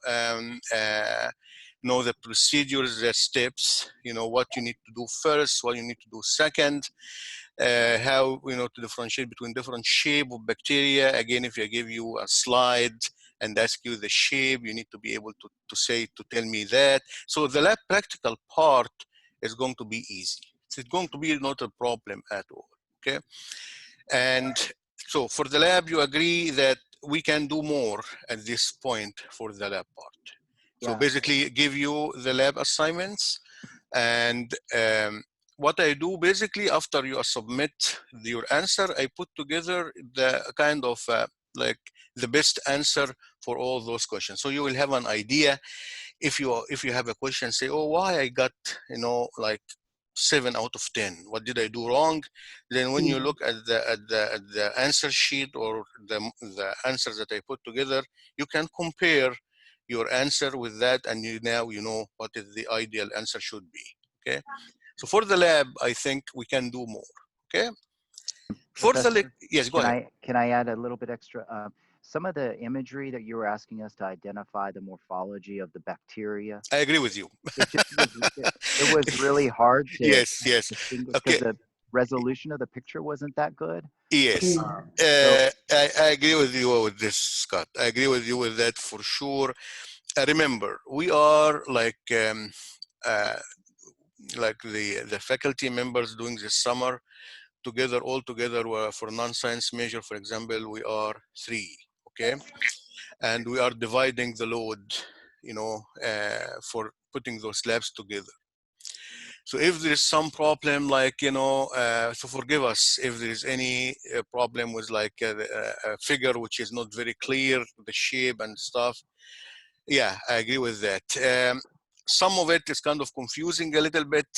um, uh, know the procedures, the steps, what you need to do first, what you need to do second, how, to differentiate between different shape of bacteria. Again, if I give you a slide and ask you the shape, you need to be able to tell me that. So the lab practical part is going to be easy. It's going to be not a problem at all, okay? And so for the lab, you agree that we can do more at this point for the lab part. So Yeah. basically give you the lab assignments, and what I do basically after you submit your answer, I put together the kind of like the best answer for all those questions. So you will have an idea. If you have a question, say, oh, why I got like 7 out of 10. What did I do wrong? Then when you look at the answer sheet or the answers that I put together, you can compare your answer with that, and now you know what is the ideal answer should be. Okay. So for the lab, I think we can do more. Okay. For the Professor, yes, go ahead. can I add a little bit extra? Some of the imagery that you were asking us to identify the morphology of the bacteria, I agree with you. it just was it was really hard to Yes, yes. distinguish because Okay. the resolution of the picture wasn't that good. Yes. So I agree with you with this, Scott. I agree with you with that for sure. Remember, we are uh, like the faculty members doing this summer together, all together for non-science major, for example, we are 3, okay? And we are dividing the load, for putting those labs together. So if there is some problem, like, so forgive us if there is any problem with like a figure which is not very clear, the shape and stuff. Yeah, I agree with that. Some of it is kind of confusing a little bit,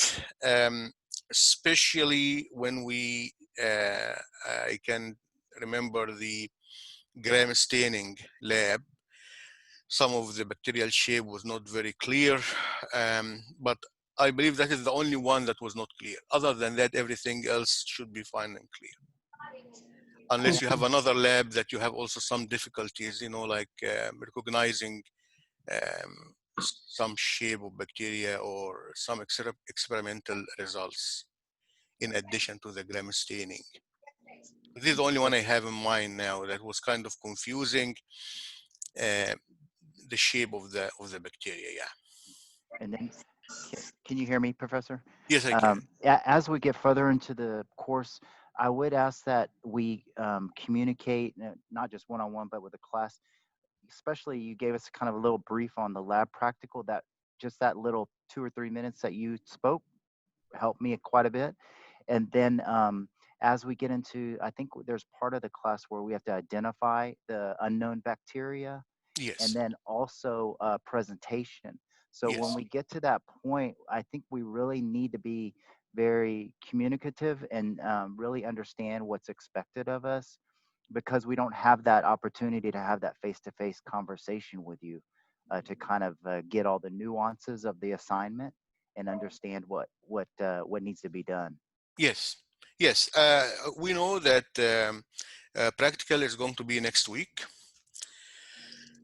especially when I can remember the gram staining lab. Some of the bacterial shape was not very clear, but I believe that is the only one that was not clear. Other than that, everything else should be fine and clear. Unless you have another lab that you have also some difficulties, like recognizing some shape of bacteria or some experimental results in addition to the gram staining. This is the only one I have in mind now that was kind of confusing, the shape of the bacteria. Yeah. and then can you hear me, Professor? Yes, I can. As we get further into the course, I would ask that we communicate not just one-on-one, but with the class. Especially, you gave us kind of a little brief on the lab practical. That just that little 2 or 3 minutes that you spoke helped me quite a bit. And then as we get into, I think there's part of the class where we have to identify the unknown bacteria, and Yes. then also presentation. So when Yes. we get to that point, I think we really need to be very communicative and really understand what's expected of us, because we don't have that opportunity to have that face-to-face conversation with you to kind of get all the nuances of the assignment and understand what needs to be done. Yes. Yes. We know that practical is going to be next week.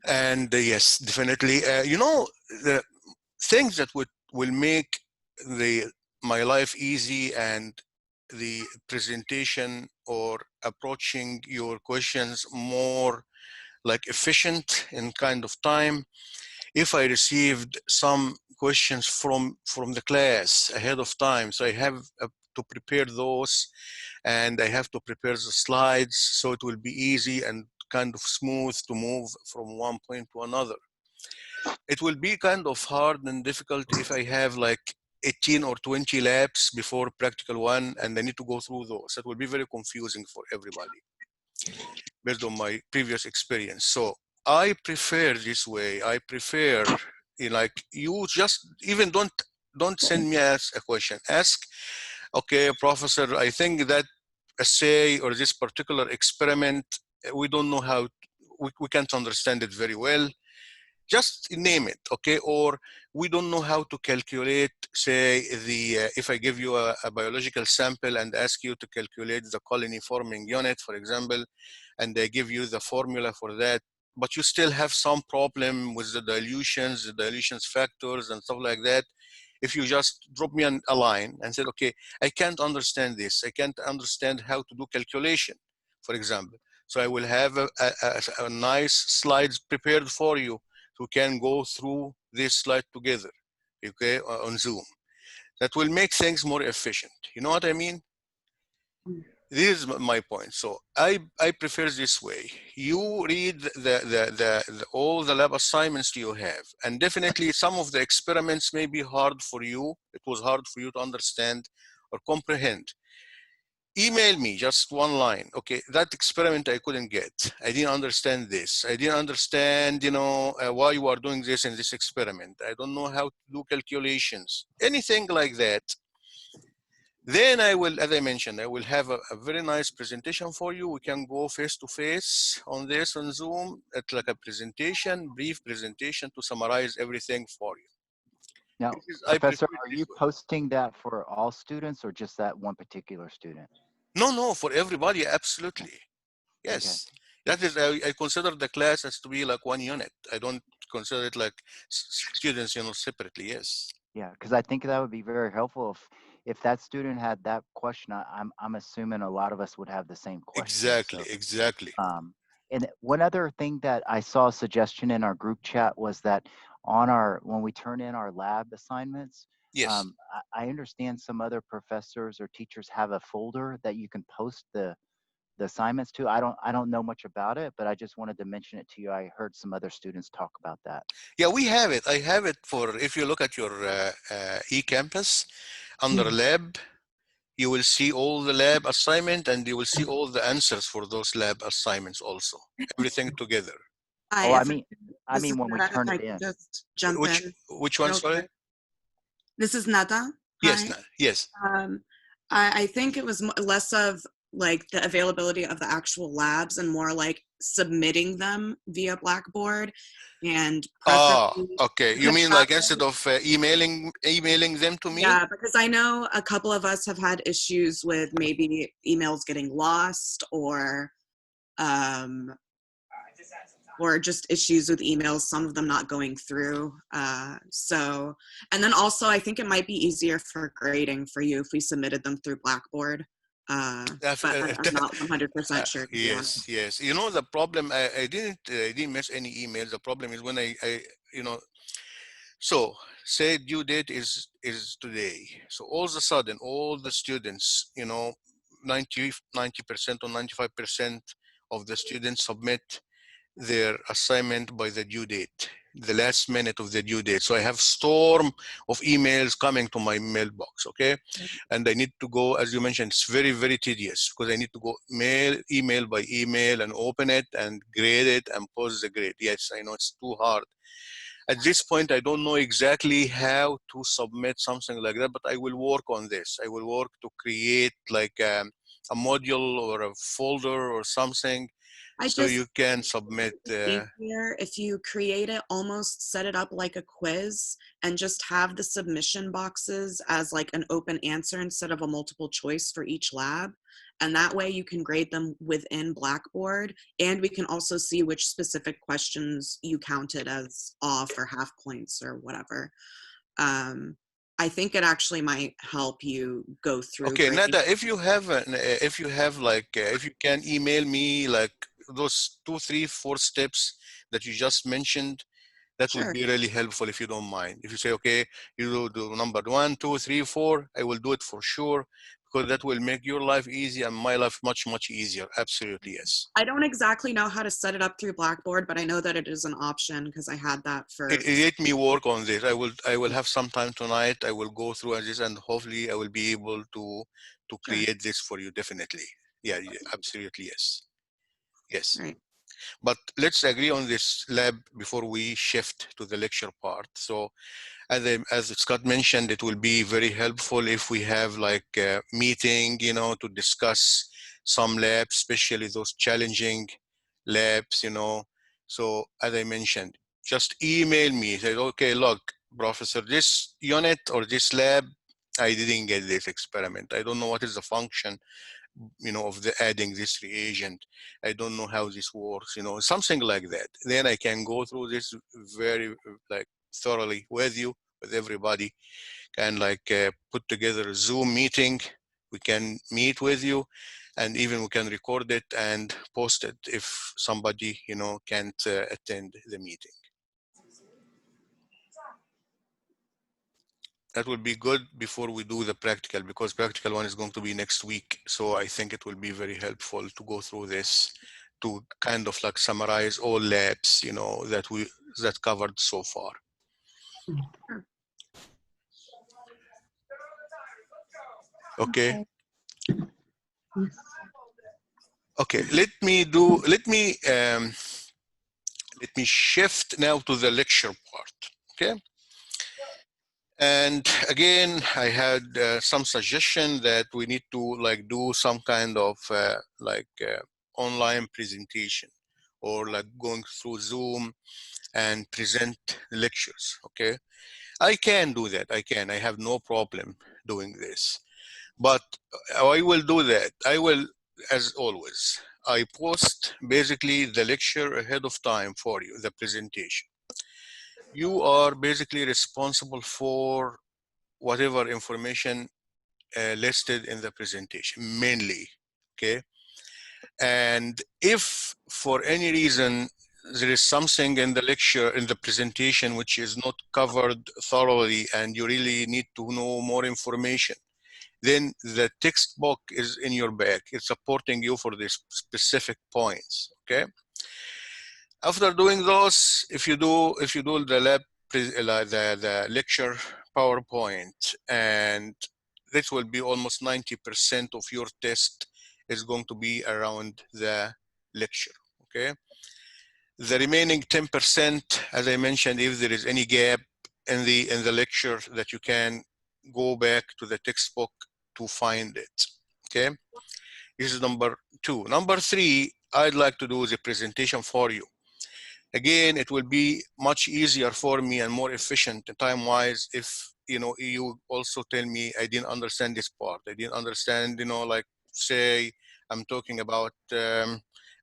And yes, definitely. The things that will make my life easy and the presentation or approaching your questions more like efficient in kind of time, if I received some questions from the class ahead of time, so I have to prepare those, and I have to prepare the slides, so it will be easy and kind of smooth to move from one point to another. It will be kind of hard and difficult if I have like 18 or 20 labs before practical one, and I need to go through those. It will be very confusing for everybody based on my previous experience. So I prefer this way. I prefer, like, you just even don't send me as a question. Ask, okay, professor, I think that assay or this particular experiment, we don't know how, we can't understand it very well. Just name it, okay? Or we don't know how to calculate, say, if I give you a biological sample and ask you to calculate the colony forming unit, for example, and they give you the formula for that, but you still have some problem with the dilutions factors and stuff like that, if you just drop me a line and said, okay, I can't understand this, I can't understand how to do calculation, for example. So I will have a nice slides prepared for you, who can go through this slide together, okay, on Zoom. That will make things more efficient. You know what I mean? This is my point. So I prefer this way. You read all the lab assignments you have, and definitely some of the experiments may be hard for you. It was hard for you to understand or comprehend. Email me just one line. Okay, that experiment I couldn't get. I didn't understand this. I didn't understand, why you are doing this in this experiment. I don't know how to do calculations. Anything like that. Then I will, as I mentioned, I will have a very nice presentation for you. We can go face to face on this on Zoom. It's like a presentation, brief presentation to summarize everything for you. Now, I Professor, prefer are this you way. posting that for all students or just that one particular student? No, for everybody, absolutely. Okay. Yes. That is, I consider the class as to be like one unit. I don't consider it like students, separately. Yes. Yeah, because I think that would be very helpful if that student had that question. I'm assuming a lot of us would have the same question. Exactly. Exactly. Um, and one other thing that I saw a suggestion in our group chat was that when we turn in our lab assignments, Yes. I understand some other professors or teachers have a folder that you can post the assignments to. I don't know much about it, but I just wanted to mention it to you. I heard some other students talk about that. Yeah, we have it. I have it for, if you look at your eCampus under lab, you will see all the lab assignment and you will see all the answers for those lab assignments also. Everything together. Hi, Oh, I this is mean when we Nada. If turn I it could in. just jump in Which one, real sorry? quick. This is Nada. Yes, Hi. yes. I think it was less of like the availability of the actual labs and more like submitting them via Blackboard and preferably Okay. You could mean have like instead of emailing them to me? yeah, because I know a couple of us have had issues with maybe emails getting lost um, or just issues with emails, some of them not going through. And then also I think it might be easier for grading for you if we submitted them through Blackboard. But I'm not 100% sure, to be honest. Yes. You know, the problem, I didn't miss any emails. The problem is when you know, so say due date is today. So all of a sudden, all the students, 90% or 95% of the students submit their assignment by the due date, the last minute of the due date. So I have storm of emails coming to my mailbox, okay? And I need to go, as you mentioned, it's very, very tedious because I need to go email by email and open it and grade it and post the grade. Yes, I know it's too hard. At this point, I don't know exactly how to submit something like that, but I will work on this. I will work to create like a module or a folder or something so you can submit. Easier if you create it, almost set it up like a quiz and just have the submission boxes as like an open answer instead of a multiple choice for each lab. And that way you can grade them within Blackboard, and we can also see which specific questions you counted as off or half points or whatever. I think it actually might help you go through. Okay, grading. Nada, if you have if you can email me like those 2, 3, 4 steps that you just mentioned, that would Sure. be really helpful if you don't mind. If you say, okay, you do number 1, 2, 3, 4, I will do it for sure, because that will make your life easy and my life much, much easier. Absolutely, yes. I don't exactly know how to set it up through Blackboard, but I know that it is an option because I had that for. Let me work on this. I will have some time tonight. I will go through this and hopefully I will be able to create this for you. Definitely. Yeah, absolutely, yes. Yes. Right. But let's agree on this lab before we shift to the lecture part. So as Scott mentioned, it will be very helpful if we have like a meeting, to discuss some labs, especially those challenging labs, So as I mentioned, just email me, say, okay, look, Professor, this unit or this lab, I didn't get this experiment. I don't know what is the function. of the adding this reagent. I don't know how this works, something like that. Then I can go through this very like thoroughly with you, with everybody, can put together a Zoom meeting. We can meet with you, and even we can record it and post it if somebody, can't attend the meeting. That will be good before we do the practical, because practical one is going to be next week. So I think it will be very helpful to go through this, to kind of like summarize all labs, that covered so far. Okay. Okay. Let me shift now to the lecture part. Okay. And again, I had some suggestion that we need to do some kind of online presentation, or going through Zoom and present lectures. Okay, I can do that. I have no problem doing this, but I will do that. I will, as always, I post basically the lecture ahead of time for you, the presentation. You are basically responsible for whatever information listed in the presentation, mainly, okay? And if for any reason there is something in the lecture, in the presentation, which is not covered thoroughly and you really need to know more information, then the textbook is in your back. It's supporting you for these specific points, okay? After doing those, if you do the lab, the lecture PowerPoint, and this will be almost 90% of your test is going to be around the lecture, okay? The remaining 10%, as I mentioned, if there is any gap in the lecture, that you can go back to the textbook to find it, okay? This is number 2. Number 3, I'd like to do the presentation for you. Again, it will be much easier for me and more efficient time-wise if you also tell me, I didn't understand this part. I didn't understand, like say I'm talking about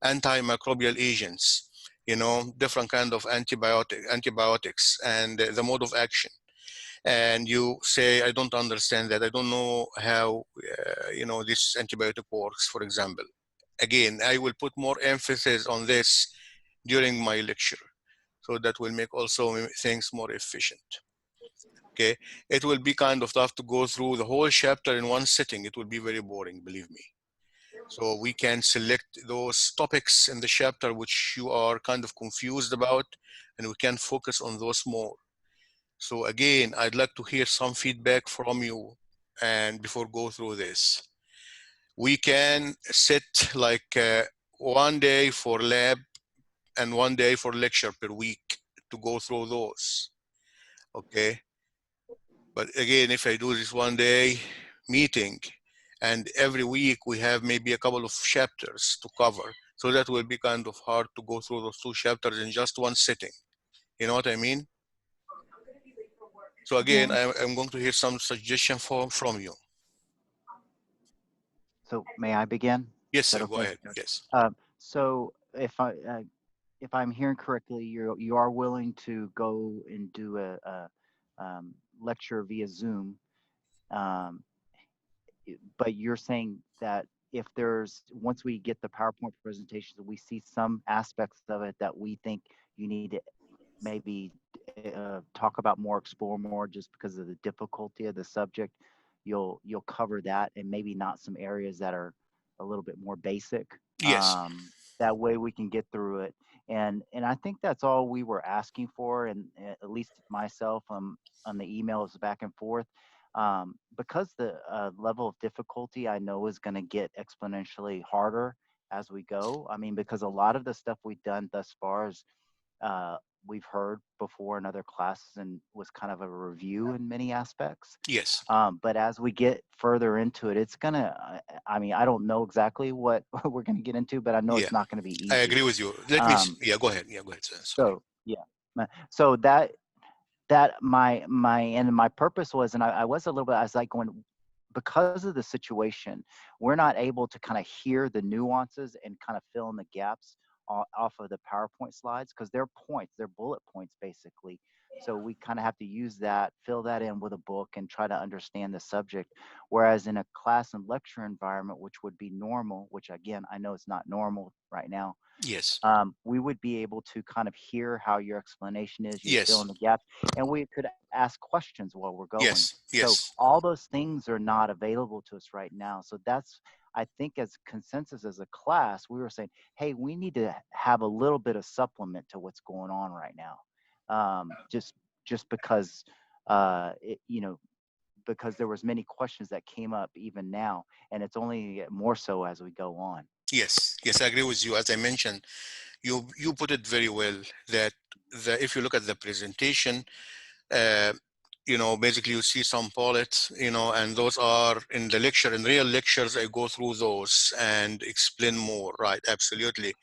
antimicrobial agents, different kind of antibiotics and the mode of action. And you say, I don't understand that. I don't know how this antibiotic works, for example. Again, I will put more emphasis on this during my lecture. So that will make also things more efficient. Okay, it will be kind of tough to go through the whole chapter in one sitting. It will be very boring, believe me. So we can select those topics in the chapter which you are kind of confused about, and we can focus on those more. So again, I'd like to hear some feedback from you, and before go through this. We can set one day for lab and one day for lecture per week to go through those, okay? But again, if I do this one day meeting and every week we have maybe a couple of chapters to cover, so that will be kind of hard to go through those 2 chapters in just one sitting. You know what I mean? So again, I'm going to hear some suggestion from you. So may I begin? Yes, sir, go ahead, yes. So if I'm hearing correctly, you are willing to go and do a lecture via Zoom, but you're saying that if once we get the PowerPoint presentations, we see some aspects of it that we think you need to maybe talk about more, explore more, just because of the difficulty of the subject, you'll cover that, and maybe not some areas that are a little bit more basic. Yes. That way we can get through it. And I think that's all we were asking for, and at least myself on the emails back and forth, because the level of difficulty I know is going to get exponentially harder as we go. I mean, because a lot of the stuff we've done thus far is we've heard before in other classes and was kind of a review in many aspects. Yes. But as we get further into it, it's gonna, I mean, I don't know exactly what we're gonna get into, but I know it's not gonna be easy. I agree with you. Let me see. Yeah, go ahead. Yeah, go ahead. Sorry. So yeah, so that my purpose was, and I was a little bit, I was like going, because of the situation, we're not able to kind of hear the nuances and kind of fill in the gaps off of the PowerPoint slides because they're points, they're bullet points basically. So we kind of have to use that, fill that in with a book and try to understand the subject. Whereas in a class and lecture environment, which would be normal, which again, I know it's not normal right now, Yes. we would be able to kind of hear how your explanation is, you fill Yes. in the gaps, and we could ask questions while we're going. Yes. So Yes. all those things are not available to us right now. So that's, I think as consensus as a class, we were saying, hey, we need to have a little bit of supplement to what's going on right now. Just because, because there was many questions that came up even now, and it's only gonna get more so as we go on. Yes. Yes. I agree with you. As I mentioned, you put it very well that if you look at the presentation, uh, basically you see some bullets, and those are in the lecture. In real lectures, I go through those and explain more, right? Absolutely.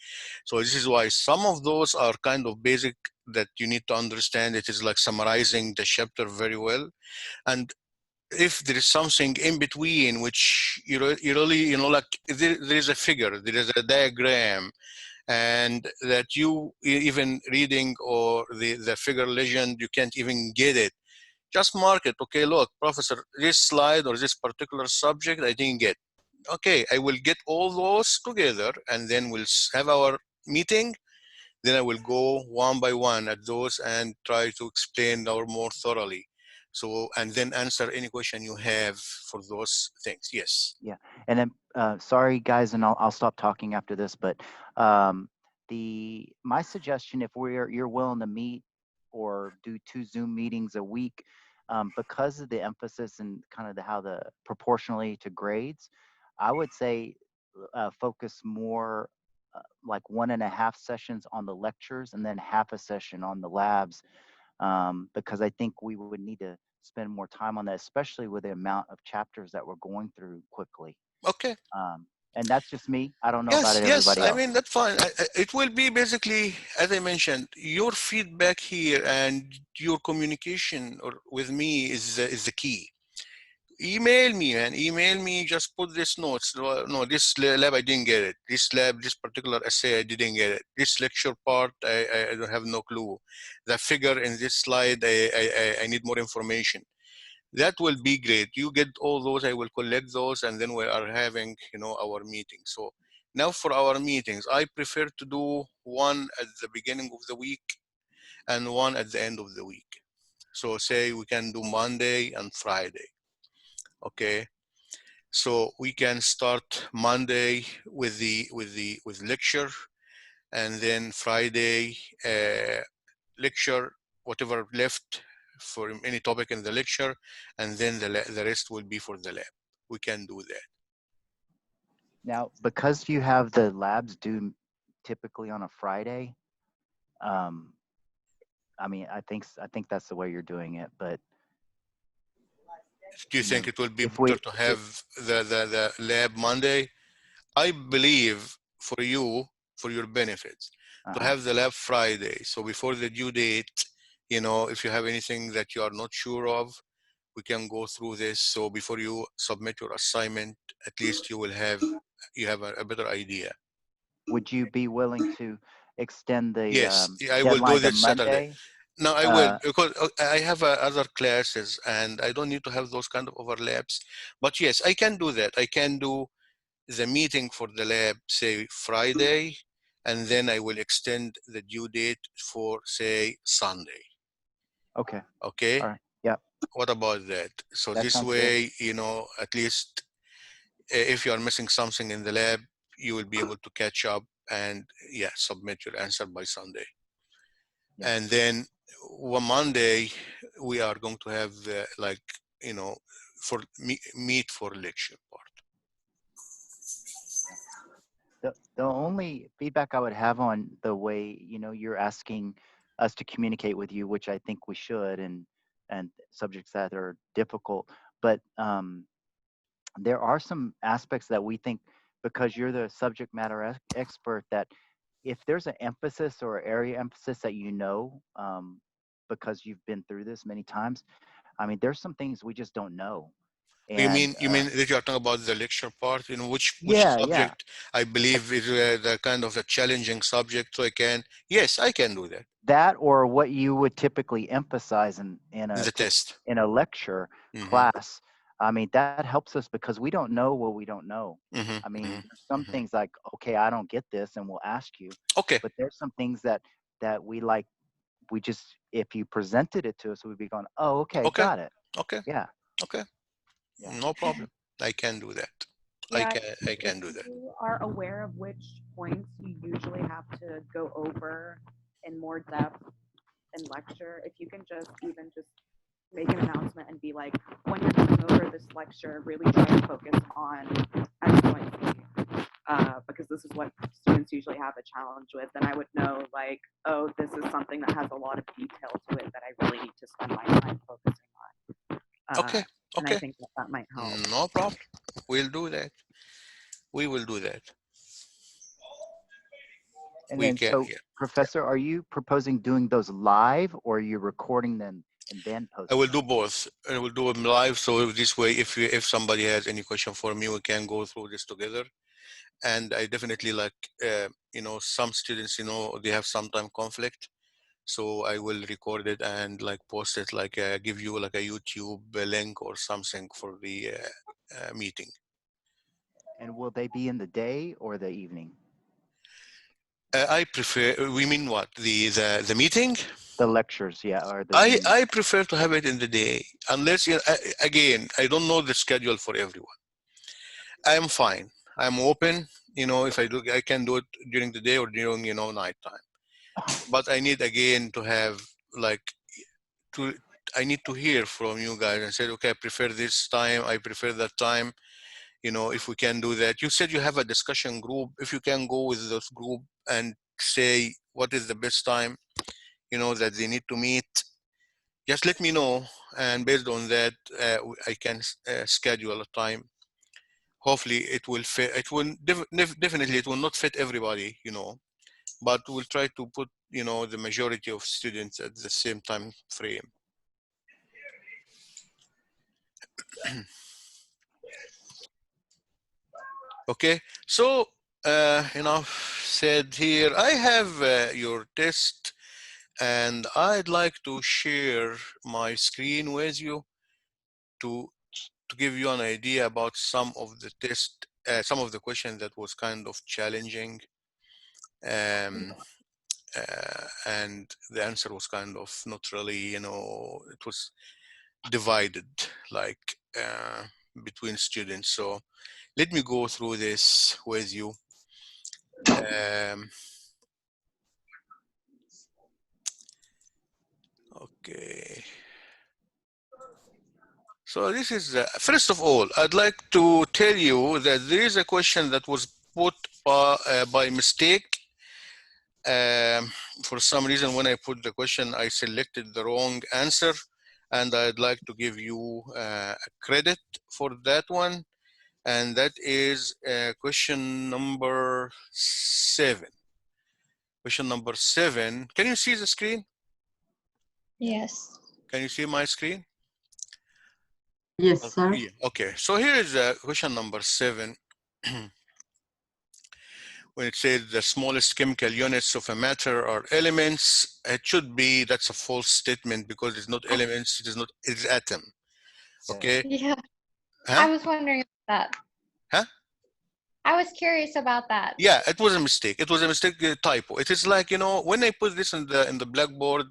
So this is why some of those are kind of basic that you need to understand. It is like summarizing the chapter very well. And if there is something in between, which you really, like there is a figure, there is a diagram, and that you even reading or the figure legend, you can't even get it, just mark it. Okay, look, professor, this slide or this particular subject I didn't get. Okay, I will get all those together and then we'll have our meeting. Then I will go one by one at those and try to explain our more thoroughly. So, and then answer any question you have for those things. Yes. Yeah, and then sorry guys, and I'll stop talking after this, but um, my suggestion, if you're willing to meet or do 2 Zoom meetings a week, because of the emphasis and kind of how the proportionally to grades, I would say focus more like 1.5 sessions on the lectures and then half a session on the labs, because I think we would need to spend more time on that, especially with the amount of chapters that we're going through quickly. Okay. And that's just me. I don't know about Yes, yes. everybody I else. mean, that's fine. It will be basically, as I mentioned, your feedback here and your communication or with me is the key. Email me, man. Email me. Just put this notes. No, this lab I didn't get it. This lab, this particular essay I didn't get it. This lecture part I don't have no clue. The figure in this slide I need more information. That will be great. You get all those. I will collect those, and then we are having our meeting. So now for our meetings, I prefer to do one at the beginning of the week and one at the end of the week. So say we can do Monday and Friday. Okay, so we can start Monday with lecture, and then Friday lecture, whatever left for any topic in the lecture, and then the rest will be for the lab. We can do that. Now, because you have the labs due typically on a Friday, um, I mean, I think that's the way you're doing it. But Do you think it will be if better we, to have the lab Monday? I believe for you, for your benefits, to uh-huh. have the lab Friday. So before the due date, if you have anything that you are not sure of, we can go through this. So before you submit your assignment, at least you have a better idea. Would you be willing to extend the Yes, I will do deadline to this Saturday. Monday? No, I will, Uh, because I have other classes and I don't need to have those kind of overlaps. But yes, I can do that. I can do the meeting for the lab, say Friday, and then I will extend the due date for, say, Sunday. okay. Okay? All right. Yep. What about that? So That this sounds good. way, at least if you are missing something in the lab, you will be able to catch up and, yeah, submit your answer by Sunday. Yeah. And then one Monday, we are going to have, for meet for lecture part. The only feedback I would have on the way, you're asking us to communicate with you, which I think we should, and subjects that are difficult, but there are some aspects that we think, because you're the subject matter expert, that if there's an emphasis or area emphasis that because you've been through this many times, I mean, there's some things we just don't know. And you mean that you're talking about the lecture part, which yeah, subject I believe is the kind of a challenging subject, so yes, I can do that that or what you would typically emphasize in in the test. in a lecture Hmm. class. I mean, that helps us because we don't know what we don't know. Hmm. I mean, Hmm. there's some Hmm. things like, okay, I don't get this, and we'll ask you. Okay, But there's some things that we like. We just, if you presented it to us, we'd be going, oh, okay, okay, got it. okay, Yeah, okay, yeah. no problem. I can do that. Yeah, I if can do that. you are aware of which points you usually have to go over in more depth in lecture, if you can just even just make an announcement and be like, when you're going over this lecture, really try to focus on X, Y, Z. Because this is what students usually have a challenge with, then I would know like, oh, this is something that has a lot of detail to it that I really need to spend my time focusing on. Okay, And I okay, think that that might help. no problem. We'll do that. We will do that. And We then, can, so, yeah. Professor, are you proposing doing those live, or are you recording them and then I will posting do them? both. I will do them live. So this way, if somebody has any question for me, we can go through this together. And I definitely some students, they have sometime conflict. So I will record it and post it, give you like a YouTube link or something for the meeting. And will they be in the day or the evening? I prefer. We mean what? The meeting? The lectures, yeah, or the Zoom. I prefer to have it in the day, unless again I don't know the schedule for everyone. I'm fine. I'm open. If I can do it during the day or during nighttime. But I need again to have like to. I need to hear from you guys and say, okay, I prefer this time. I prefer that time. If we can do that. You said you have a discussion group. If you can go with this group and say what is the best time, that they need to meet, just let me know. And based on that, I can schedule a time. Hopefully it will fit. It will definitely, it will not fit everybody, but we'll try to put, the majority of students at the same time frame. Okay, so said here, I have your test, and I'd like to share my screen with you to give you an idea about some of the test, some of the questions that was kind of challenging, and the answer was kind of not really, it was divided between students. So let me go through this with you. Okay. So this is, first of all, I'd like to tell you that there is a question that was put by mistake. For some reason, when I put the question, I selected the wrong answer, and I'd like to give you credit for that one. And that is question number 7. Question number 7. Can you see the screen? Yes. Can you see my screen? Yes, sir. Yeah. Okay. So here is question number 7. When it says the smallest chemical units of a matter are elements, it should be, that's a false statement because it's not elements, it's atom. Okay. Yeah. Huh? I was wondering about that. Huh? I was curious about that. Yeah, it was a mistake. It was a mistake, typo. It is like, when I put this in the blackboard,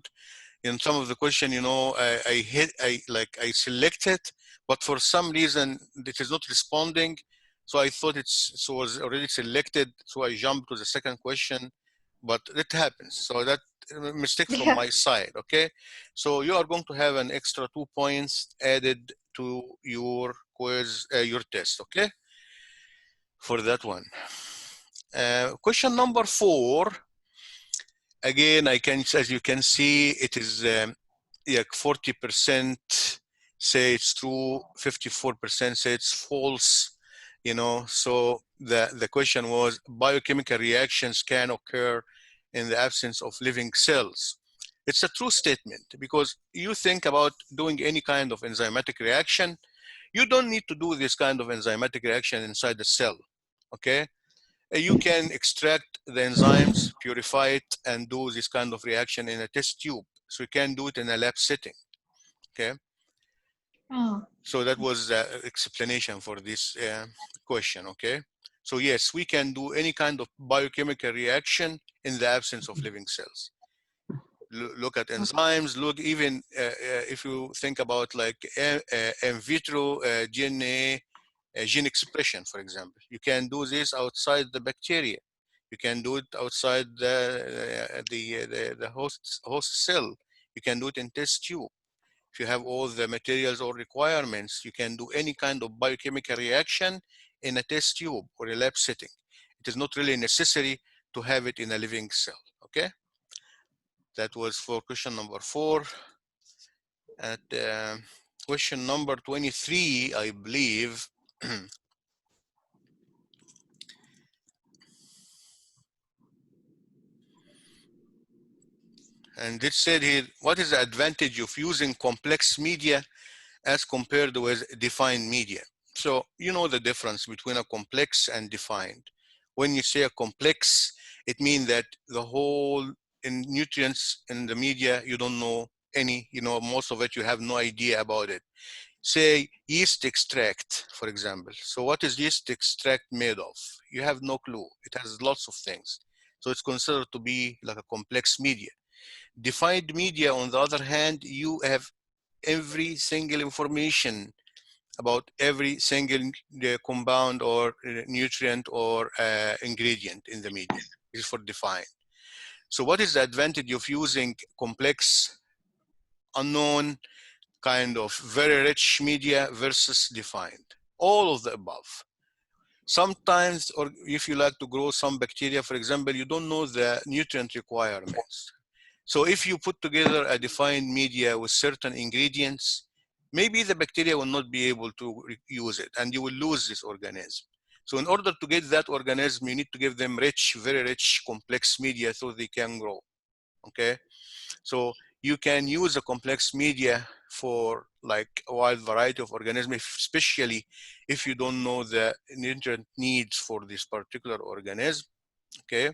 in some of the question, I select it, but for some reason it is not responding. So I thought it was already selected. So I jumped to the second question, but it happens. So that mistake from my side. Okay. So you are going to have an extra 2 points added to your quiz, your test. Okay. For that one. Question number 4. Again, as you can see, it is like 40% say it's true, 54% say it's false. So the question was, biochemical reactions can occur in the absence of living cells. It's a true statement, because you think about doing any kind of enzymatic reaction, You don't need to do this kind of enzymatic reaction inside the cell, okay? You can extract the enzymes, purify it, and do this kind of reaction in a test tube. So you can do it in a lab setting, okay? Oh, So that was the explanation for this question, okay? So yes, we can do any kind of biochemical reaction in the absence of living cells. Look at enzymes, look even if you think about like in vitro DNA gene expression, for example. You can do this outside the bacteria. You can do it outside the host cell. You can do it in test tube. If you have all the materials or requirements, you can do any kind of biochemical reaction in a test tube or a lab setting. It is not really necessary to have it in a living cell, okay? That was for question number 4. At question number 23, I believe, and it said here, what is the advantage of using complex media as compared with defined media? So you know the difference between a complex and defined. When you say a complex, it means that the whole nutrients in the media, you don't know any, most of it, you have no idea about it. Say yeast extract, for example. So what is yeast extract made of? You have no clue. It has lots of things. So it's considered to be like a complex media. Defined media, on the other hand, you have every single information about every single compound or nutrient or ingredient in the media. This is for defined. So what is the advantage of using complex, unknown, kind of very rich media versus defined? All of the above. Sometimes, or if you like to grow some bacteria, for example, you don't know the nutrient requirements. So if you put together a defined media with certain ingredients, maybe the bacteria will not be able to use it and you will lose this organism. So in order to get that organism, you need to give them rich, very rich, complex media so they can grow, okay? So you can use a complex media for like a wide variety of organisms, especially if you don't know the nutrient needs for this particular organism, okay?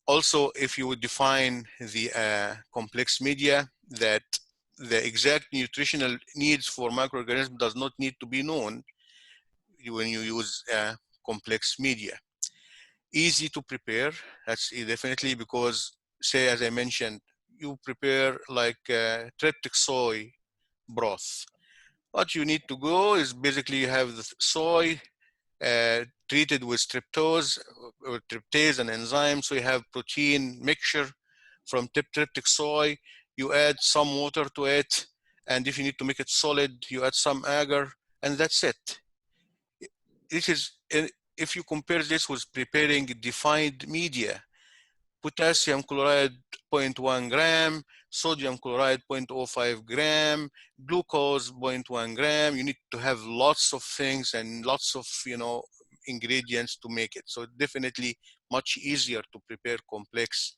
Also, if you would define the complex media, that the exact nutritional needs for microorganisms does not need to be known when you use complex media. Easy to prepare, that's definitely, because say, as I mentioned, you prepare like tryptic soy broth. What you need to go is basically you have the soy treated with tryptase or tryptase and enzyme. So you have protein mixture from tryptic soy. You add some water to it. And if you need to make it solid, you add some agar, and that's it. This is, if you compare this with preparing defined media, potassium chloride 0.1 gram, sodium chloride 0.05 gram, glucose 0.1 gram. You need to have lots of things and lots of ingredients to make it. So definitely much easier to prepare complex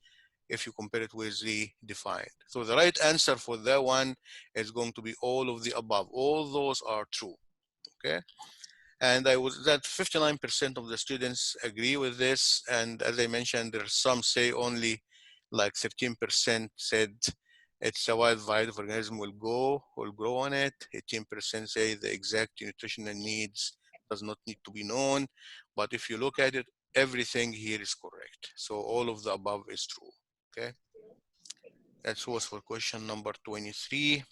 if you compare it with the defined. So the right answer for that one is going to be all of the above. All those are true, okay? And I was that 59% of the students agree with this. And as I mentioned, there's some say only like 13% said it's a wide variety of organism will grow on it. 18% say the exact nutritional needs does not need to be known. But if you look at it, everything here is correct. So all of the above is true, okay? That was for question number 23.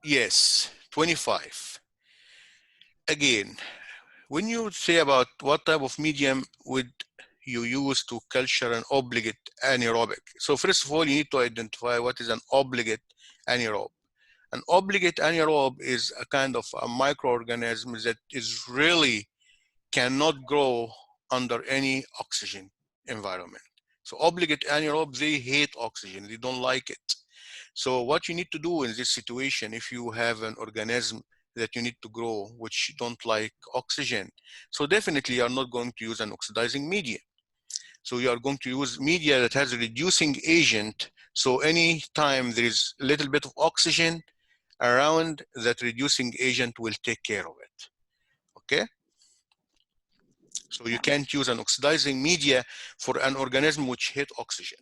Yes, 25. Again, when you say about what type of medium would you use to culture an obligate anaerobic? So first of all, you need to identify what is an obligate anaerobe. An obligate anaerobe is a kind of a microorganism that is really cannot grow under any oxygen environment. So obligate anaerobe, they hate oxygen, they don't like it. So what you need to do in this situation, if you have an organism that you need to grow, which don't like oxygen, so definitely you are not going to use an oxidizing media. So you are going to use media that has a reducing agent So anytime there is a little bit of oxygen around, that reducing agent will take care of it. Okay? So you can't use an oxidizing media for an organism which hit oxygen.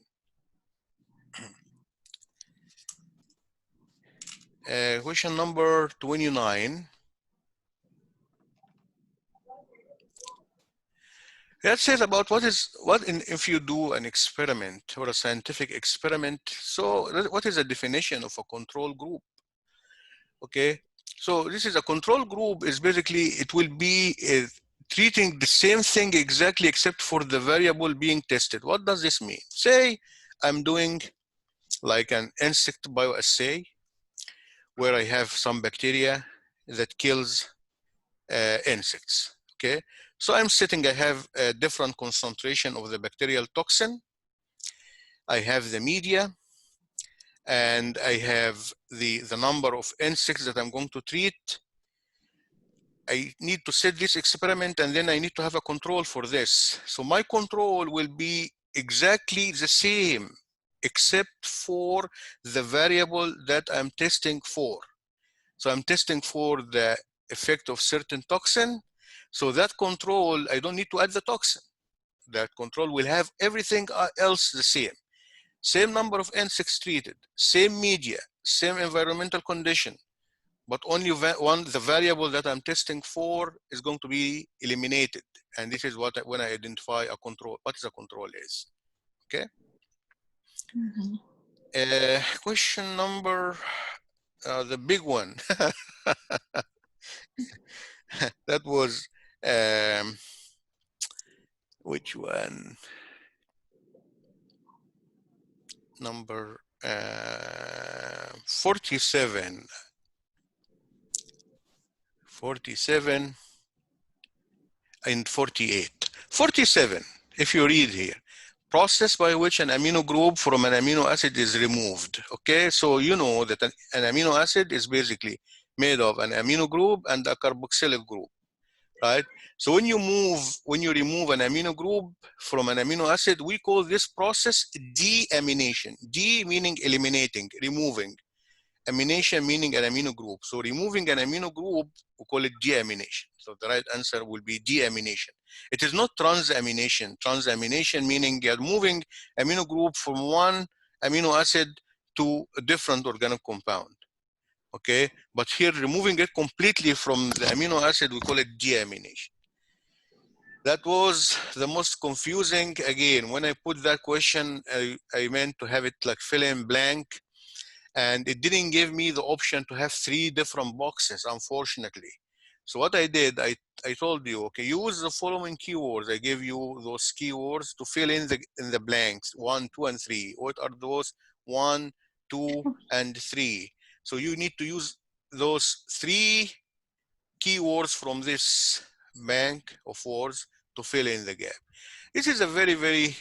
Question number 29. That says about if you do an experiment or a scientific experiment. So what is the definition of a control group? Okay, so this is a control group is basically it will be treating the same thing exactly except for the variable being tested. What does this mean? Say I'm doing like an insect bioassay where I have some bacteria that kills insects. Okay, so I'm sitting, I have a different concentration of the bacterial toxin. I have the media, and I have the number of insects that I'm going to treat. I need to set this experiment, and then I need to have a control for this. So my control will be exactly the same, except for the variable that I'm testing for. So I'm testing for the effect of certain toxin. So that control, I don't need to add the toxin. That control will have everything else the same. Same number of insects treated, same media, same environmental condition, but only the variable that I'm testing for is going to be eliminated. And this is when I identify a control, what is a control is. Okay. Question number, the big one. That was, which one? Number 47. 47 and 48. 47, if you read here, process by which an amino group from an amino acid is removed. Okay, so you know that an amino acid is basically made of an amino group and a carboxylic group, right? So when you remove an amino group from an amino acid, we call this process deamination. De meaning eliminating, removing. Amination meaning an amino group. So removing an amino group, we call it deamination. So the right answer will be deamination. It is not transamination. Transamination meaning you're moving amino group from one amino acid to a different organic compound. Okay, but here removing it completely from the amino acid, we call it deamination. That was the most confusing. Again, when I put that question, I meant to have it like fill in blank, and it didn't give me the option to have 3 different boxes, unfortunately. So what I did, I told you, okay, use the following keywords. I gave you those keywords to fill in the blanks, 1, 2, and 3. What are those? 1, 2, and 3. So you need to use those 3 keywords from this bank of words to fill in the gap. This is a very, very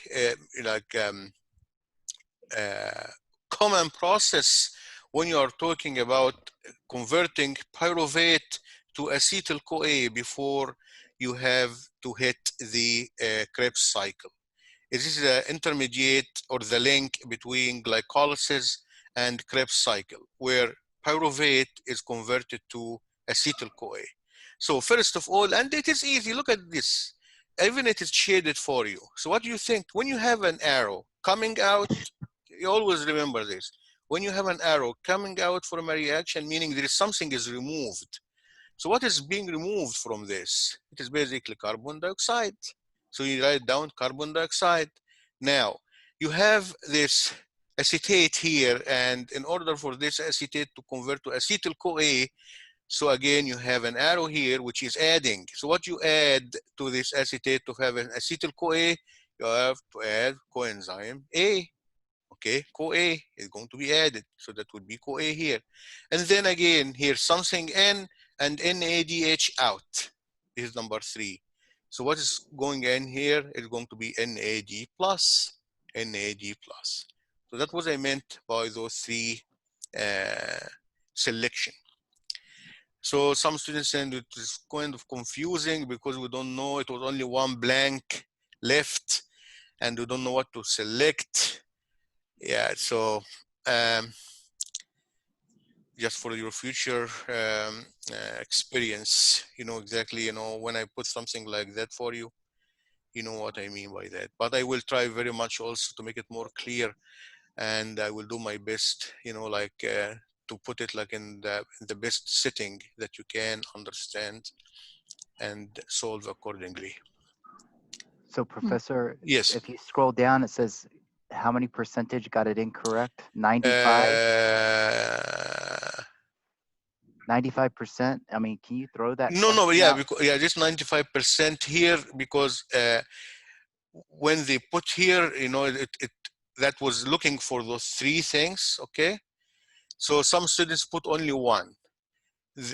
common process when you are talking about converting pyruvate to acetyl-CoA before you have to hit the Krebs cycle. This is the intermediate or the link between glycolysis and Krebs cycle, where pyruvate is converted to acetyl-CoA. So first of all, and it is easy, look at this. Even it is shaded for you. So what do you think? When you have an arrow coming out, you always remember this. When you have an arrow coming out from a reaction, meaning there is something is removed. So what is being removed from this? It is basically carbon dioxide. So you write down carbon dioxide. Now, you have this acetate here, and in order for this acetate to convert to acetyl-CoA, so again, you have an arrow here, which is adding. So what you add to this acetate to have an acetyl-CoA, you have to add coenzyme A. Okay, CoA is going to be added. So that would be CoA here. And then again, here something N and NADH out. This is number 3. So what is going in here is going to be NAD plus, NAD plus. So that was I meant by those 3 selection. So some students said it is kind of confusing because we don't know, it was only one blank left and we don't know what to select. Yeah, so just for your future experience, you know exactly, you know, when I put something like that for you, you know what I mean by that. But I will try very much also to make it more clear, and I will do my best, you know, like to put it like in the best setting that you can understand and solve accordingly. So, Professor, Yes. if you scroll down, it says how many percentage got it incorrect? 95? 95%? I mean, can you throw that No, question yeah, out? because yeah, just 95% here because when they put here, you know, it that was looking for those three things, okay? So some students put only one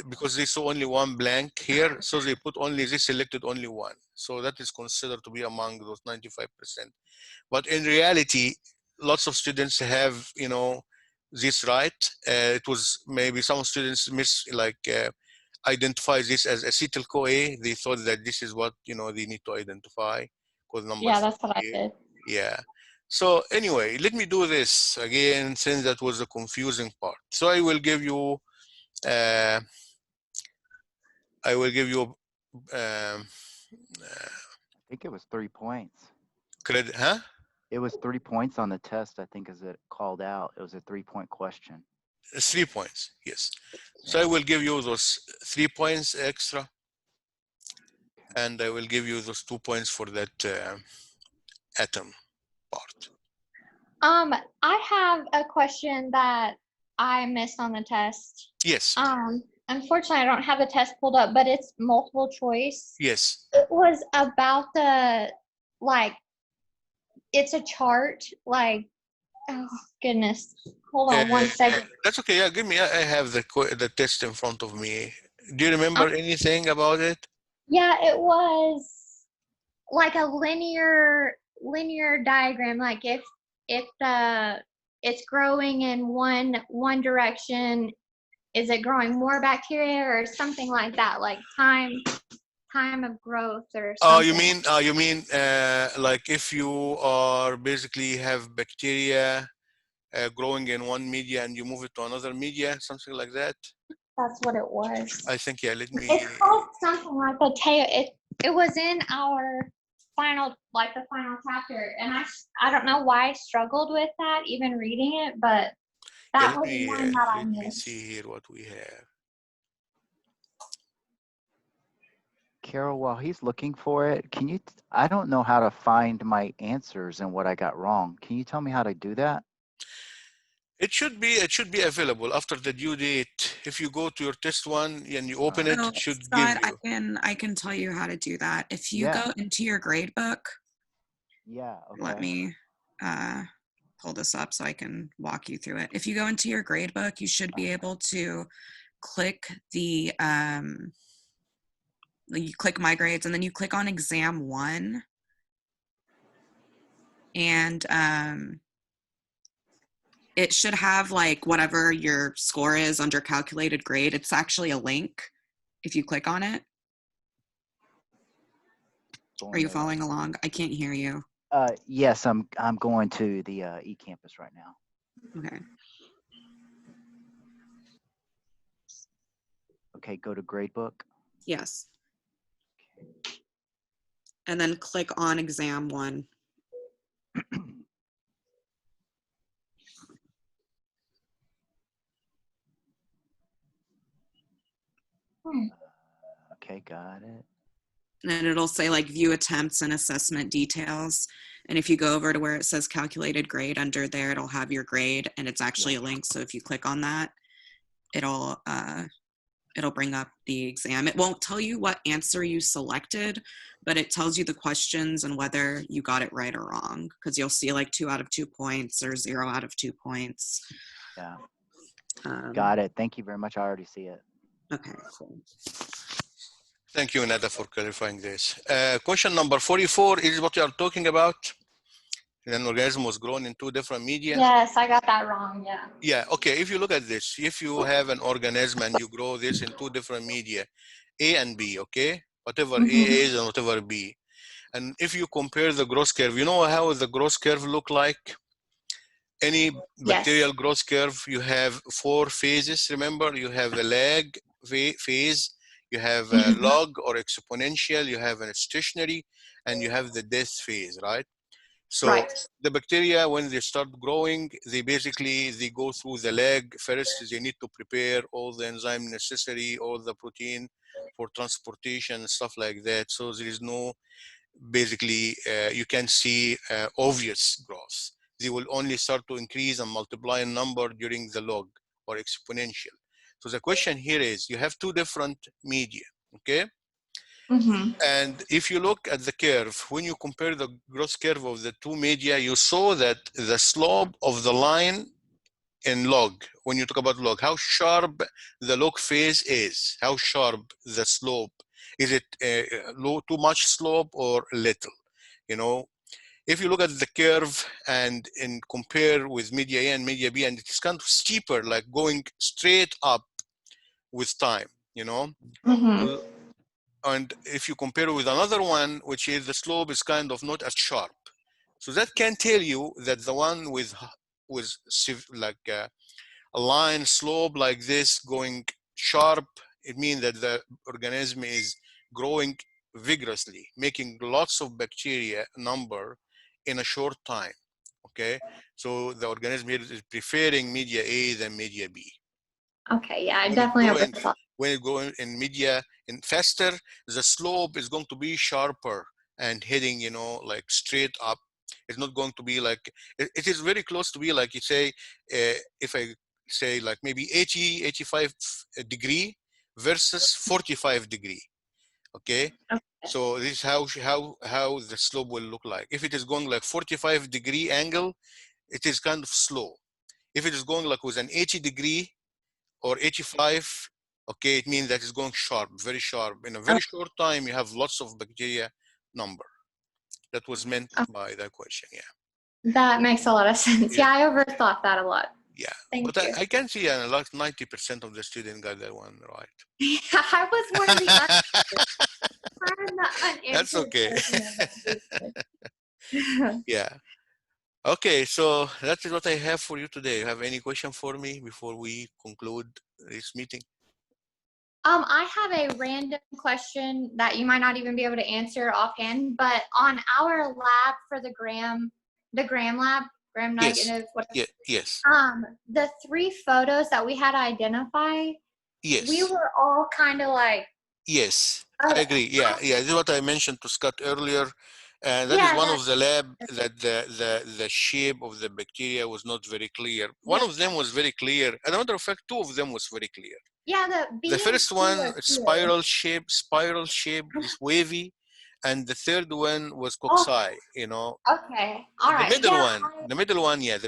because they saw only one blank here, so they selected only one. So that is considered to be among those 95%. But in reality, lots of students have, you know, this right. It was maybe some students identify this as acetyl CoA. They thought that this is what, you know, they need to identify because Yeah, numbers that's what I here. did. Yeah. So anyway, let me do this again since that was the confusing part. So I will give you uh, um, I think it was 3 points. credit, huh? It was 3 points on the test, I think, as it called out. It was a 3-point question. 3 points, yes. So Yeah. I will give you those 3 points extra, and I will give you those 2 points for that atom part. I have a question that I missed on the test. Yes, Unfortunately, I don't have the test pulled up, but it's multiple choice. yes. It was about the, like, it's a chart, like, oh goodness. Hold on one second. That's okay. Yeah, give me. I have the test in front of me. Do you remember anything about it? Yeah, it was like a linear diagram. Like if the it's growing in one direction, is it growing more bacteria or something like that? Like time of growth or Oh, something. you mean like if you are basically have bacteria growing in one media and you move it to another media, something like that? That's what it was. I think, yeah, let me, It's called something like the tail. It was in our final chapter, and I don't know why I struggled with that even reading it, but yeah, that was one that I let me missed. see here what we have. Carol, while he's looking for it, can you, I don't know how to find my answers and what I got wrong. Can you tell me how to do that? It should be available after the due date. If you go to your test one and you open it, So, it should give Scott, you. I can tell you how to do that. If you Yeah. go into your grade book, Yeah, okay. let me pull this up so I can walk you through it. If you go into your grade book, you should be able to click the you click my grades and then you click on exam 1, and it should have like whatever your score is under calculated grade. It's actually a link if you click on it. Are you following along? I can't hear you. Yes, I'm going to the eCampus right now. Okay. Okay, go to gradebook. Yes. And then click on exam 1. Okay, got it. And it'll say like view attempts and assessment details. And if you go over to where it says calculated grade under there, it'll have your grade and it's actually a link. So if you click on that, it'll bring up the exam. It won't tell you what answer you selected, but it tells you the questions and whether you got it right or wrong. Because you'll see like 2 out of 2 points or 0 out of 2 points. Yeah. Got it. Thank you very much. I already see it. Okay, cool. Thank you, Nada, for clarifying this. Question number 44 is what you are talking about. An organism was grown in 2 different media. Yes, I got that wrong. Yeah. Yeah, okay, if you look at this, if you have an organism and you grow this in 2 different media, A and B, okay? Whatever A is and whatever B. And if you compare the growth curve, you know how the growth curve look like? any Yes. bacterial growth curve, you have 4 phases. Remember, you have a lag phase, you have a Mhm. log or exponential, you have a stationary, and you have the death phase, right? So Right. the bacteria, when they start growing, they go through the lag. First, they need to prepare all the enzyme necessary, all the protein for transportation, stuff like that. So there is no, basically, you can see obvious growth. They will only start to increase and multiply in number during the log or exponential. So the question here is, you have 2 different media, okay? Mm-hmm. And if you look at the curve, when you compare the growth curve of the 2 media, you saw that the slope of the line in log, when you talk about log, how sharp the log phase is, how sharp the slope. Is it low, too much slope or little? You know, if you look at the curve and compare with media A and media B, and it's kind of steeper, like going straight up with time, you know. Mm-hmm. And if you compare it with another one, which is the slope is kind of not as sharp. So that can tell you that the one with like a line slope like this going sharp, it means that the organism is growing vigorously, making lots of bacteria number in a short time, okay? So the organism here is preferring media A than media B. Okay. Yeah, I When it definitely go have in, thought. when it go in media in faster, the slope is going to be sharper and heading, you know, like straight up. It's not going to be like, it is very close to be like, you say, if I say like maybe 80, 85 degree versus 45 degree, okay? Okay. So this is how the slope will look like. If it is going like 45 degree angle, it is kind of slow. If it is going like with an 80 degree or 85, okay, it means that it's going sharp, very sharp. In a very short time, you have lots of bacteria number. That was meant by the question, yeah. That makes a lot of sense. Yeah. Yeah, I overthought that a lot. Yeah, Thank but you. I can see like 90% of the students got that one right. I was one of the I'm the That's unanswered okay. portion of that. Yeah. Okay, so that is what I have for you today. You have any question for me before we conclude this meeting? I have a random question that you might not even be able to answer offhand, but on our lab for the gram lab, gram Yes. negative, what, Yeah. Yes. the 3 photos that we had to identify, Yes. we were all kind of like, Yes, I agree. Yeah, yeah. This is what I mentioned to Scott earlier. And that is yeah, one of the lab that the shape of the bacteria was not very clear. One yeah, of them was very clear. As a matter of fact, 2 of them was very clear. yeah, the B The and first C one, are clear. spiral shape, this wavy, and the third one was Oh, cocci, you know. okay, all The right. middle Yeah, one, the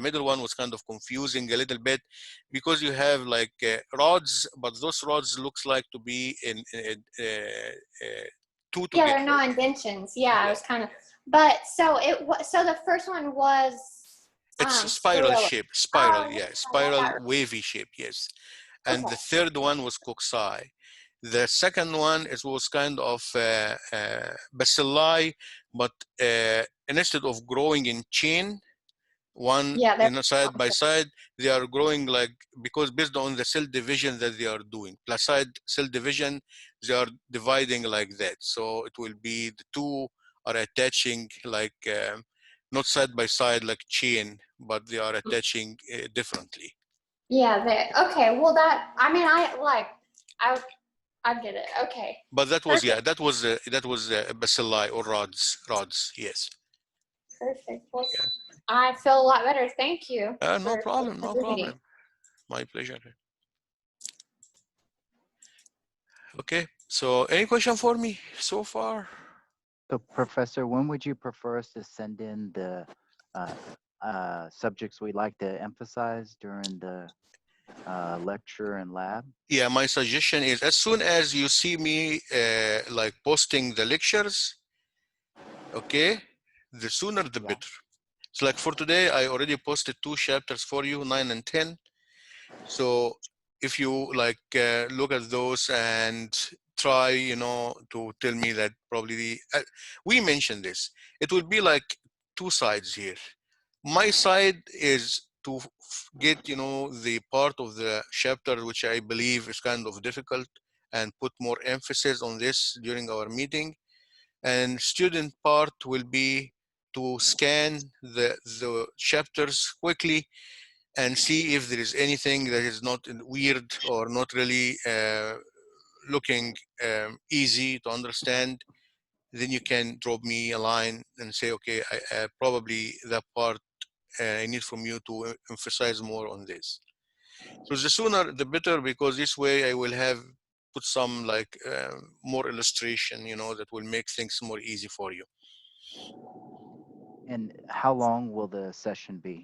middle one was kind of confusing a little bit because you have like rods, but those rods looks like to be in 2 yeah, together. they're no indentions. Yeah, I Yeah. was kind of, but so so the first one was It's a spiral shape, spiral, Oh, yeah, I spiral got it. wavy shape, yes. And Okay. the third one was cocci. The second one was kind of bacilli, but instead of growing in chain, one Yeah, they're side by side, they are growing like, because based on the cell division that they are doing, placide cell division, they are dividing like that. So it will be the 2 are attaching like not side by side like chain, but they are attaching differently. yeah, they okay. Well, that I mean, I get it. Okay, But that was, yeah, perfect. that was bacilli or rods, yes. Perfect. Well, Yeah. I feel a lot better. Thank you. No for problem, no the meeting. problem. My pleasure. Okay, so any question for me so far? So, Professor, when would you prefer us to send in the subjects we'd like to emphasize during the lecture and lab? Yeah, my suggestion is as soon as you see me like posting the lectures, okay, the sooner the Yeah. better. So like for today, I already posted 2 chapters for you, 9 and 10. So if you like look at those and try, you know, to tell me that probably we mentioned this, it will be like 2 sides here. My side is to get, the part of the chapter which I believe is kind of difficult and put more emphasis on this during our meeting. And student part will be to scan the chapters quickly and see if there is anything that is not weird or not really looking easy to understand. Then you can drop me a line and say, okay, probably that part I need from you to emphasize more on this. So the sooner the better, because this way I will have put some like more illustration, that will make things more easy for you. And how long will the session be?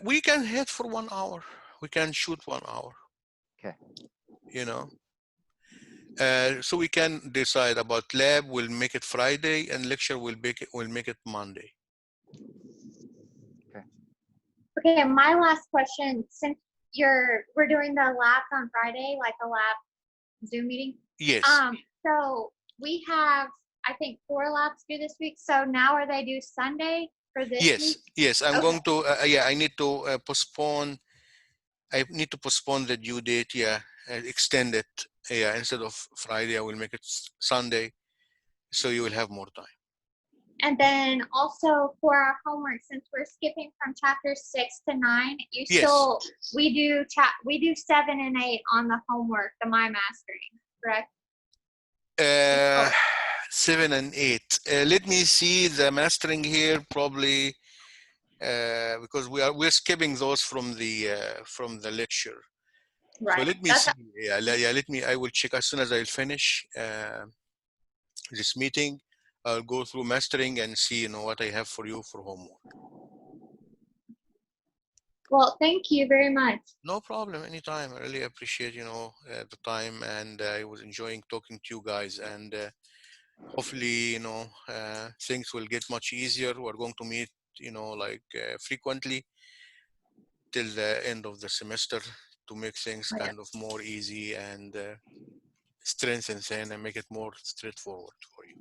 We can hit for 1 hour. We can shoot 1 hour. Okay. So we can decide about lab. We'll make it Friday, and lecture we'll make it Monday. Okay, my last question, since we're doing the labs on Friday, like a lab Zoom meeting. Yes. So we have, I think, 4 labs due this week. So now are they due Sunday for this week? Yes. I'm Okay. going to. I need to postpone. I need to postpone the due date. Extend it. Instead of Friday, I will make it Sunday, so you will have more time. And then also for our homework, since we're skipping from chapter 6 to 9, we do 7 and 8 on the homework, the My Mastering, correct? 7 and 8. Let me see the mastering here, probably because we're skipping those from the lecture. Right. So let me see. I will check as soon as I finish this meeting. I'll go through mastering and see, what I have for you for homework. Well, thank you very much. No problem. Anytime. I really appreciate, the time, and I was enjoying talking to you guys. And hopefully, things will get much easier. We're going to meet, frequently till the end of the semester to make things kind of more easy and strengthen and make it more straightforward for you.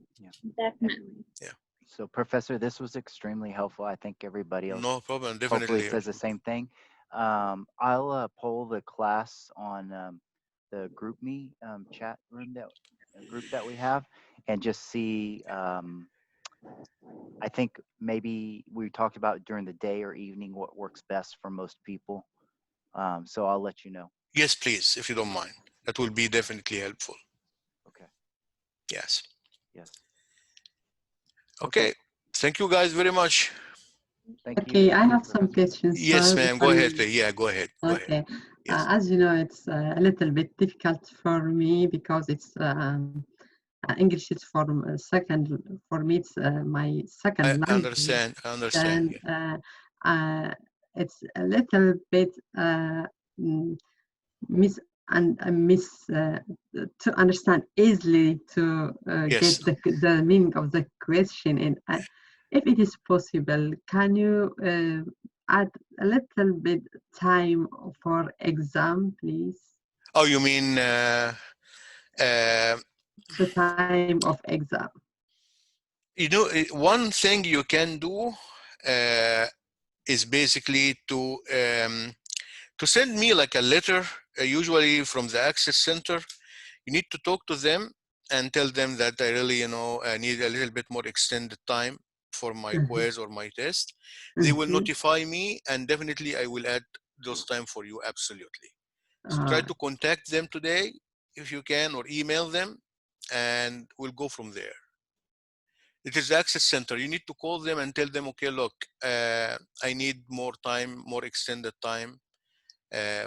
Definitely. Yeah. So Professor, this was extremely helpful. I think everybody else No problem. hopefully Definitely says the same thing. I'll poll the class on the GroupMe chat room group that we have, and just see. I think maybe we talked about during the day or evening what works best for most people. So I'll let you know. Yes, please, if you don't mind. That will be definitely helpful. Okay. Yes. Yes. Okay. Thank you guys very much. Thank you. Okay, I have some questions. Yes, sir, ma'am. Go ahead, please. Yeah, go ahead. Go Okay. ahead. Yes. As you know, it's a little bit difficult for me because it's English is second, for me it's my second I language. understand. And it's a little bit to understand easily to Yes. get the meaning of the question. And if it is possible, can you add a little bit time for exam, please? Oh, you mean The time of exam. one thing you can do is basically to send me like a letter, usually from the Access Center. You need to talk to them and tell them that I really, I need a little bit more extended time for my quiz or my test. They will notify me, and definitely I will add those time for you, absolutely. So try to contact them today if you can, or email them, and we'll go from there. It is the Access Center. You need to call them and tell them, okay, look, I need more time, more extended time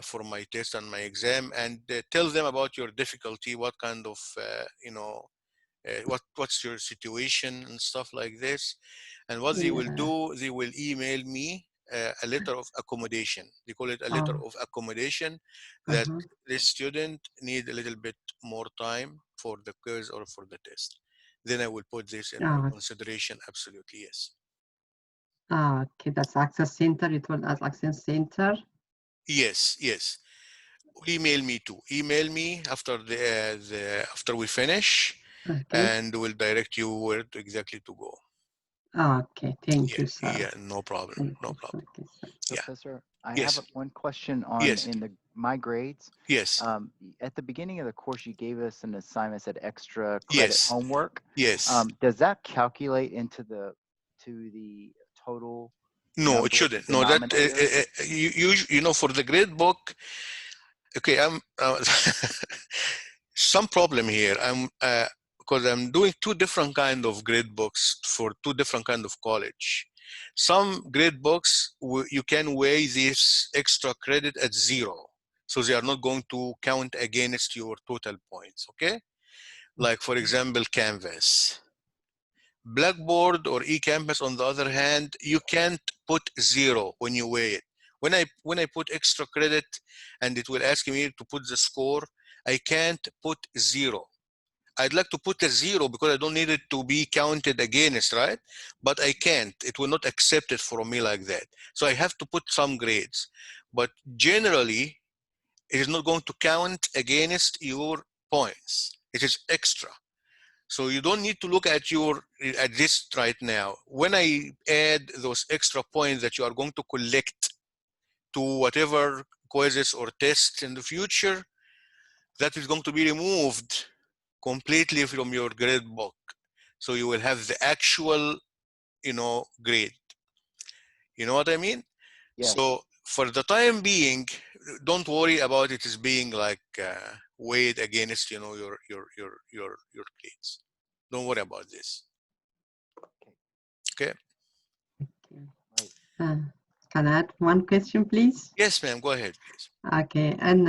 for my test and my exam, and tell them about your difficulty, what kind of, what's your situation and stuff like this. And what they will do, they will email me a letter of accommodation. They call it a letter of accommodation that this student need a little bit more time for the quiz or for the test. Then I will put this in my consideration. Absolutely, yes. Okay, that's Access Center. You told us Access Center. Yes. Email me too. Email me after after we finish, and we'll direct you where exactly to go. Okay, thank Yeah, you, sir. yeah, no problem, Thank no you. problem. Okay, sir. Yeah. Professor, I Yes. have one question on Yes. in my grades. Yes. At the beginning of the course, you gave us an assignment that said extra credit Yes. homework. Yes. Does that calculate into the total No, it number shouldn't. No, that denominator? you know, for the grade book. Okay, I'm some problem here. I'm because I'm doing two different kind of grade books for two different kind of college. Some grade books you can weigh this extra credit at 0, so they are not going to count against your total points. Okay, like for example, Canvas. Blackboard or eCampus, on the other hand, you can't put 0 when you weigh it. When I put extra credit and it will ask me to put the score, I can't put 0. I'd like to put a 0 because I don't need it to be counted against, right? But I can't. It will not accept it from me like that. So I have to put some grades. But generally, it is not going to count against your points. It is extra. So you don't need to look at this right now. When I add those extra points that you are going to collect to whatever quizzes or tests in the future, that is going to be removed completely from your grade book. So you will have the actual, grade. You know what I mean? Yes. So for the time being, don't worry about it as being like weighed against, your grades. Don't worry about this. Okay. Okay. Can I add one question, please? Yes, ma'am. Go ahead, please. Okay, and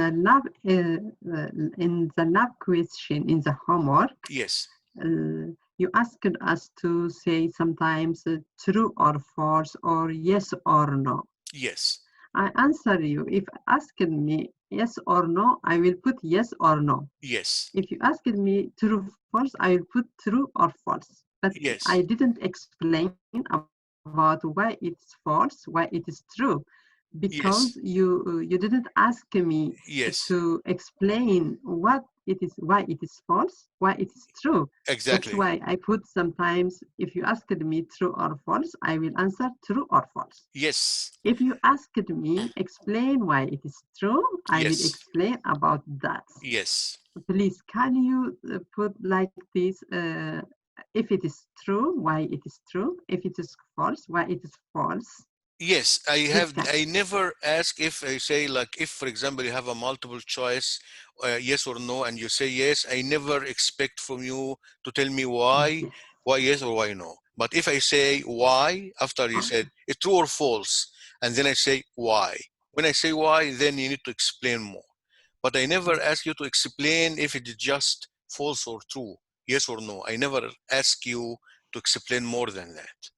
in the lab question in the homework, Yes. You asked us to say sometimes true or false or yes or no. Yes. I answer you. If asked me yes or no, I will put yes or no. Yes. If you asked me true false, I will put true or false. But Yes. I didn't explain about why it's false, why it is true, because you didn't ask me Yes. to explain what it is, why it is false, why it is true. Exactly. That's why I put sometimes, if you asked me true or false, I will answer true or false. Yes. If you asked me explain why it is true, I will Yes. explain about that. Yes. Please, can you put like this, if it is true, why it is true, if it is false, why it is false. Yes, This kind. I never ask if I say, like, if for example you have a multiple choice, yes or no, and you say yes, I never expect from you to tell me why yes or why no. But if I say why, after you said it's true or false, and then I say why. When I say why, then you need to explain more. But I never ask you to explain if it is just false or true, yes or no. I never ask you to explain more than that.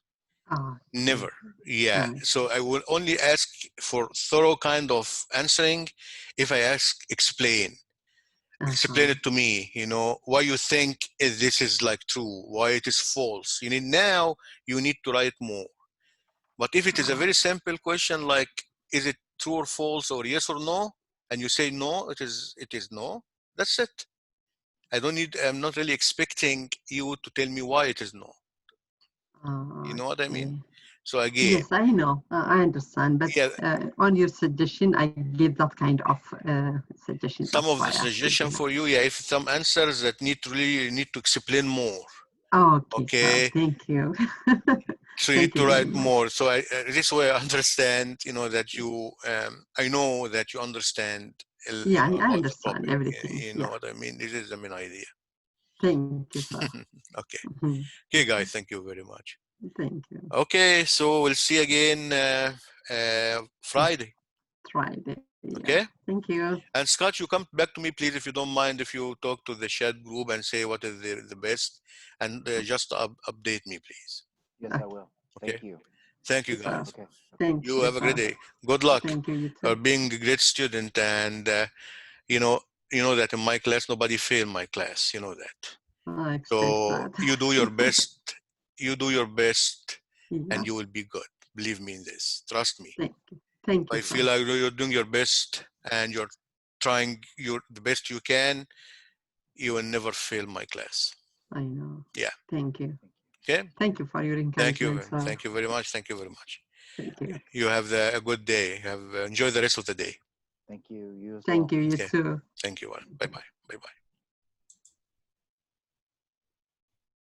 Never. Yeah. So I will only ask for thorough kind of answering if I ask explain. Explain it to me, why you think this is like true, why it is false. You need to write more. But if it is a very simple question like is it true or false or yes or no, and you say no, it is no, that's it. I'm not really expecting you to tell me why it is no. You know what I mean? So again, yes, I know, I understand, but on your suggestion, I give that kind of suggestion. Some of the suggestion for you, if some answers that need to explain more. Okay. Thank you. So you need to write more. So this way I understand, that you, I know that you understand. I understand everything. You know what I mean? This is the main idea. Thank you, sir. Okay. Okay, guys, thank you very much. Thank you. Okay, so we'll see again Friday. Friday. Okay. Thank you. And Scott, you come back to me, please, if you don't mind, if you talk to the chat group and say what is the best, and just update me, please. Yes, I will. Okay. Thank you. Thank you, guys. Okay. Thank you. Have a great day. Good luck. Thank you. For being a great student, and you know that in my class nobody failed my class. You know that. So you do your best. You do your best, and you will be good. Believe me in this. Trust me. Thank you. I feel like you're doing your best and you're trying the best you can. You will never fail my class. I know. Yeah. Thank you. Okay. Thank you for your encouragement. sir. Thank you very much. Thank you very much. Thank you. You have a good day. Enjoy the rest of the day. Thank you. You as well. Thank you. You Okay. too. Thank you. Bye bye. Bye bye.